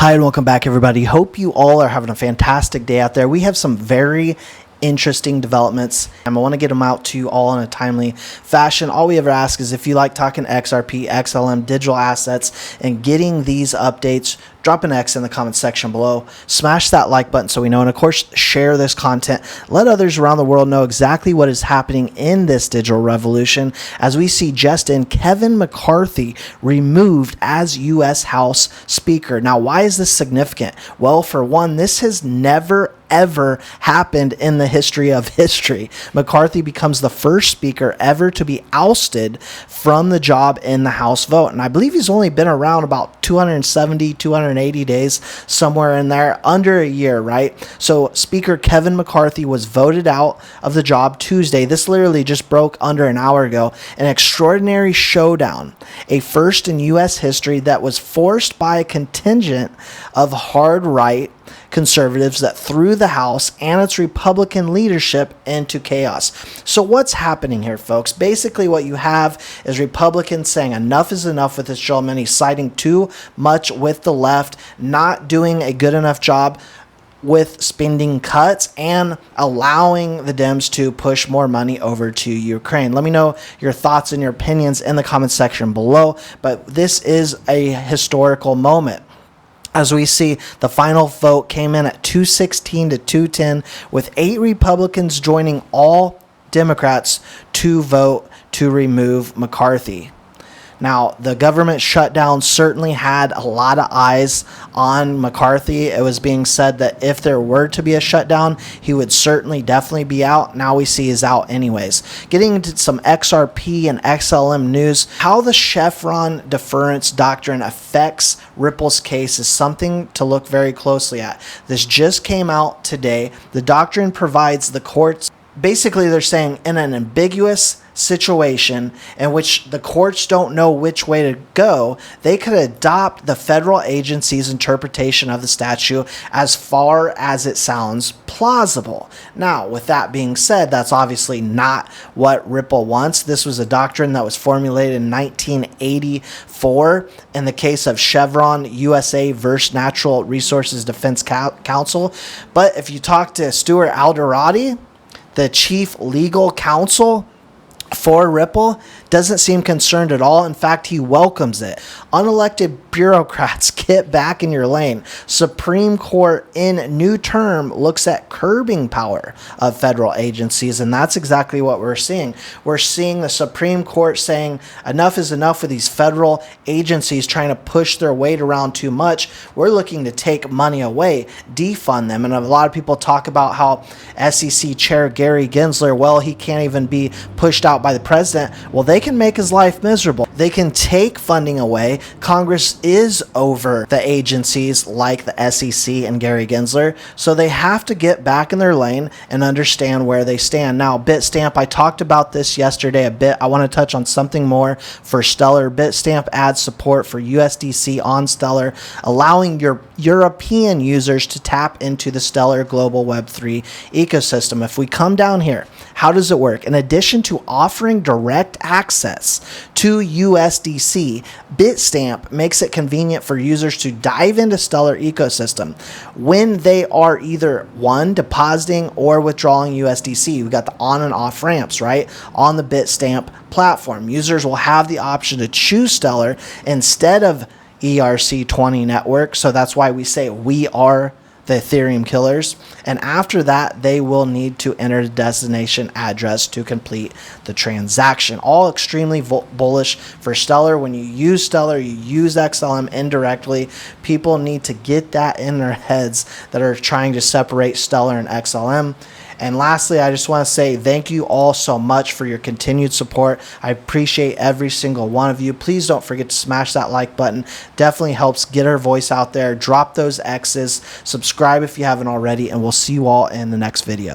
Hi and welcome back, everybody. Hope you all are having a fantastic day out there. We have some very interesting developments, and I want to get them out to you all in a timely fashion. All we ever ask is if you like talking XRP, XLM, digital assets, and getting these updates, drop an X in the comment section below. Smash that like button so we know, and of course, share this content. Let others around the world know exactly what is happening in this digital revolution as we see just in Kevin McCarthy removed as U.S. House Speaker. Now, why is this significant? Well, for one, this has never ever happened in the history of history. McCarthy becomes the first speaker ever to be ousted from the job in the House vote. And I believe he's only been around about 270, 280 days, somewhere in there, under a year, right? So Speaker Kevin McCarthy was voted out of the job Tuesday. This literally just broke under an hour ago. An extraordinary showdown, a first in U.S. history that was forced by a contingent of hard right conservatives that threw the House and its Republican leadership into chaos. So what's happening here, folks? Basically, what you have is Republicans saying enough is enough with this gentleman. He's siding too much with the left, not doing a good enough job with spending cuts and allowing the Dems to push more money over to Ukraine. Let me know your thoughts and your opinions in the comment section below, but this is a historical moment. As we see, the final vote came in at 216 to 210, with 8 Republicans joining all Democrats to vote to remove McCarthy. Now, the government shutdown certainly had a lot of eyes on McCarthy. It was being said that if there were to be a shutdown, he would certainly definitely be out. Now we see he's out anyways. Getting into some XRP and XLM news, how the Chevron deference doctrine affects Ripple's case is something to look very closely at. This just came out today. The doctrine provides the courts, basically they're saying in an ambiguous situation in which the courts don't know which way to go, they could adopt the federal agency's interpretation of the statute as far as it sounds plausible. Now, with that being said, that's obviously not what Ripple wants. This was a doctrine that was formulated in 1984 in the case of Chevron USA versus Natural Resources Defense Council. But if you talk to Stuart Alderati, the chief legal counsel for Ripple, doesn't seem concerned at all. In fact, he welcomes it. Unelected bureaucrats, get back in your lane. Supreme Court in new term looks at curbing power of federal agencies, and that's exactly what we're seeing. We're seeing the Supreme Court saying enough is enough with these federal agencies trying to push their weight around too much. We're looking to take money away, defund them. And a lot of people talk about how SEC Chair Gary Gensler, well, he can't even be pushed out by the president. Well, they can make his life miserable. They can take funding away. Congress is over the agencies like the SEC and Gary Gensler, so they have to get back in their lane and understand where they stand. Now, Bitstamp, I talked about this yesterday a bit. I want to touch on something more for Stellar. Bitstamp adds support for USDC on Stellar, allowing your European users to tap into the Stellar global Web3 ecosystem. If we come down here, how does it work? In addition to offering direct access to USDC, Bitstamp makes it convenient for users to dive into Stellar ecosystem when they are either one, depositing or withdrawing USDC. We've got the on and off ramps, right? On the Bitstamp platform, users will have the option to choose Stellar instead of ERC20 network. So that's why we say we are the Ethereum killers. And after that, they will need to enter the destination address to complete the transaction. All extremely bullish for Stellar. When you use Stellar, you use XLM indirectly. People need to get that in their heads that are trying to separate Stellar and XLM. And lastly, I just want to say thank you all so much for your continued support. I appreciate every single one of you. Please don't forget to smash that like button. Definitely helps get our voice out there. Drop those X's. Subscribe if you haven't already, and we'll see you all in the next video.